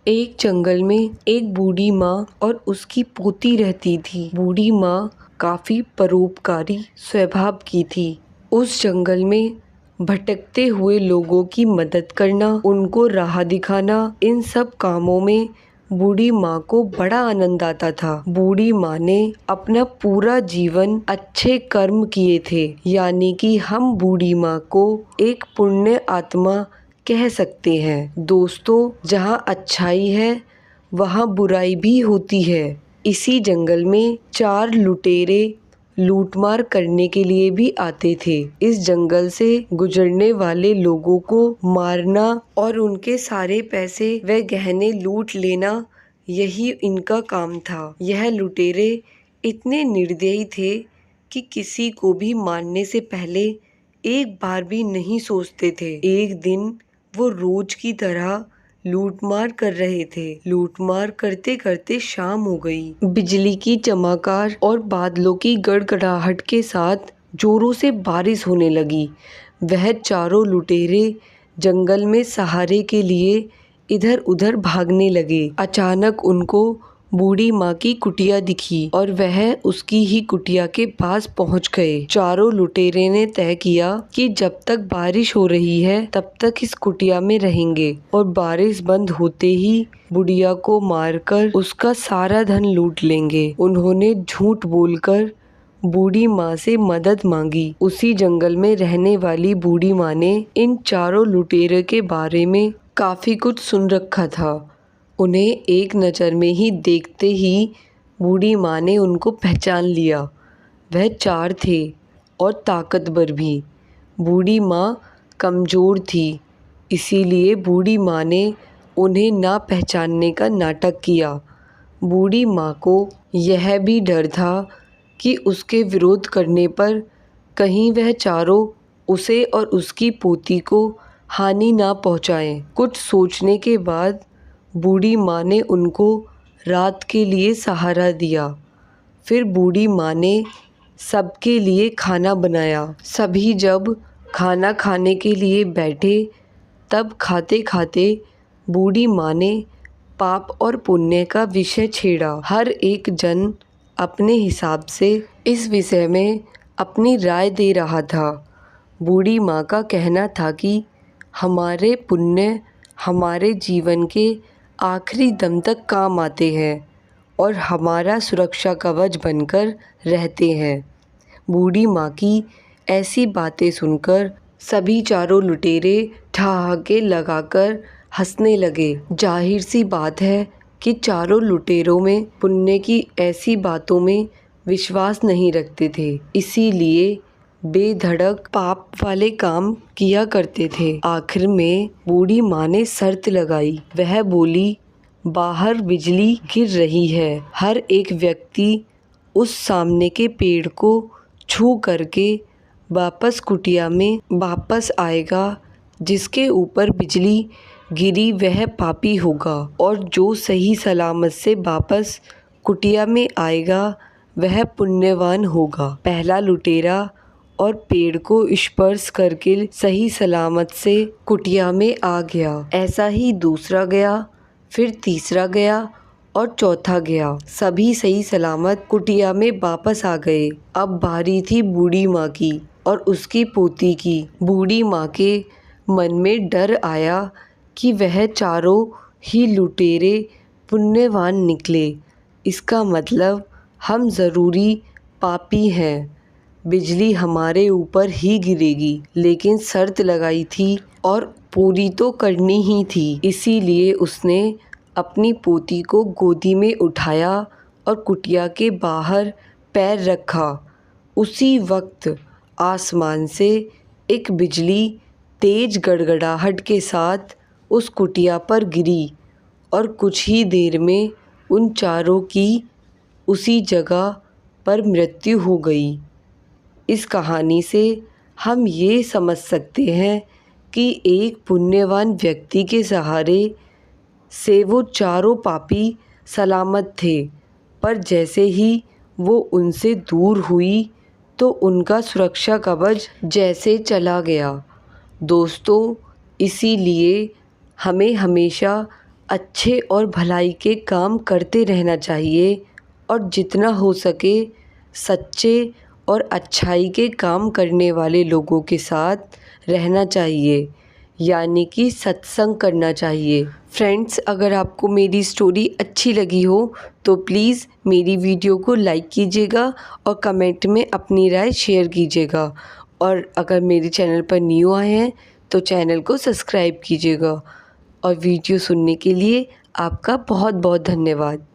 एक जंगल में एक बूढ़ी माँ और उसकी पोती रहती थी। बूढ़ी माँ काफी परोपकारी स्वभाव की थी। उस जंगल में भटकते हुए लोगों की मदद करना, उनको राह दिखाना, इन सब कामों में बूढ़ी माँ को बड़ा आनंद आता था। बूढ़ी माँ ने अपना पूरा जीवन अच्छे कर्म किए थे, यानी कि हम बूढ़ी माँ को एक पुण्य आत्मा कह सकते हैं। दोस्तों, जहाँ अच्छाई है वहाँ बुराई भी होती है। इसी जंगल में 4 लुटेरे लूटमार करने के लिए भी आते थे। इस जंगल से गुजरने वाले लोगों को मारना और उनके सारे पैसे व गहने लूट लेना, यही इनका काम था। यह लुटेरे इतने निर्दयी थे कि किसी को भी मारने से पहले एक बार भी नहीं सोचते थे। एक दिन वो रोज की तरह लूटमार कर रहे थे। लूटमार करते करते शाम हो गई। बिजली की चमकार और बादलों की गड़गड़ाहट के साथ जोरों से बारिश होने लगी। वह चारों लुटेरे जंगल में सहारे के लिए इधर उधर भागने लगे। अचानक उनको बूढ़ी माँ की कुटिया दिखी और वह उसकी ही कुटिया के पास पहुँच गए। चारों लुटेरे ने तय किया कि जब तक बारिश हो रही है तब तक इस कुटिया में रहेंगे और बारिश बंद होते ही बुढ़िया को मारकर उसका सारा धन लूट लेंगे। उन्होंने झूठ बोलकर बूढ़ी माँ से मदद मांगी। उसी जंगल में रहने वाली बूढ़ी माँ ने इन चारों लुटेरे के बारे में काफी कुछ सुन रखा था। उन्हें एक नज़र में ही देखते ही बूढ़ी माँ ने उनको पहचान लिया। वह 4 थे और ताकतवर भी। बूढ़ी माँ कमज़ोर थी, इसीलिए बूढ़ी माँ ने उन्हें ना पहचानने का नाटक किया। बूढ़ी माँ को यह भी डर था कि उसके विरोध करने पर कहीं वह चारों उसे और उसकी पोती को हानि ना पहुँचाएं। कुछ सोचने के बाद बूढ़ी माँ ने उनको रात के लिए सहारा दिया। फिर बूढ़ी माँ ने सबके लिए खाना बनाया। सभी जब खाना खाने के लिए बैठे तब खाते खाते बूढ़ी माँ ने पाप और पुण्य का विषय छेड़ा। हर एक जन अपने हिसाब से इस विषय में अपनी राय दे रहा था। बूढ़ी माँ का कहना था कि हमारे पुण्य हमारे जीवन के आखिरी दम तक काम आते हैं और हमारा सुरक्षा कवच बनकर रहते हैं। बूढ़ी माँ की ऐसी बातें सुनकर सभी चारों लुटेरे ठहाके लगाकर हंसने लगे। जाहिर सी बात है कि चारों लुटेरों में पुण्य की ऐसी बातों में विश्वास नहीं रखते थे, इसीलिए बेधड़क पाप वाले काम किया करते थे। आखिर में बूढ़ी माँ ने शर्त लगाई। वह बोली, बाहर बिजली गिर रही है, हर एक व्यक्ति उस सामने के पेड़ को छू करके वापस कुटिया में वापस आएगा। जिसके ऊपर बिजली गिरी वह पापी होगा और जो सही सलामत से वापस कुटिया में आएगा वह पुण्यवान होगा। पहला लुटेरा और पेड़ को स्पर्श करके सही सलामत से कुटिया में आ गया। ऐसा ही दूसरा गया, फिर तीसरा गया और चौथा गया। सभी सही सलामत कुटिया में वापस आ गए। अब बारी थी बूढ़ी माँ की और उसकी पोती की। बूढ़ी माँ के मन में डर आया कि वह चारों ही लुटेरे पुण्यवान निकले। इसका मतलब हम ज़रूरी पापी हैं, बिजली हमारे ऊपर ही गिरेगी। लेकिन शर्त लगाई थी और पूरी तो करनी ही थी, इसीलिए उसने अपनी पोती को गोदी में उठाया और कुटिया के बाहर पैर रखा। उसी वक्त आसमान से एक बिजली तेज गड़गड़ाहट के साथ उस कुटिया पर गिरी और कुछ ही देर में उन चारों की उसी जगह पर मृत्यु हो गई। इस कहानी से हम ये समझ सकते हैं कि एक पुण्यवान व्यक्ति के सहारे से वो चारों पापी सलामत थे, पर जैसे ही वो उनसे दूर हुई तो उनका सुरक्षा कवच जैसे चला गया। दोस्तों, इसीलिए हमें हमेशा अच्छे और भलाई के काम करते रहना चाहिए और जितना हो सके सच्चे और अच्छाई के काम करने वाले लोगों के साथ रहना चाहिए, यानी कि सत्संग करना चाहिए। फ्रेंड्स, अगर आपको मेरी स्टोरी अच्छी लगी हो तो प्लीज़ मेरी वीडियो को लाइक कीजिएगा और कमेंट में अपनी राय शेयर कीजिएगा। और अगर मेरे चैनल पर न्यू आए हैं तो चैनल को सब्सक्राइब कीजिएगा। और वीडियो सुनने के लिए आपका बहुत बहुत धन्यवाद।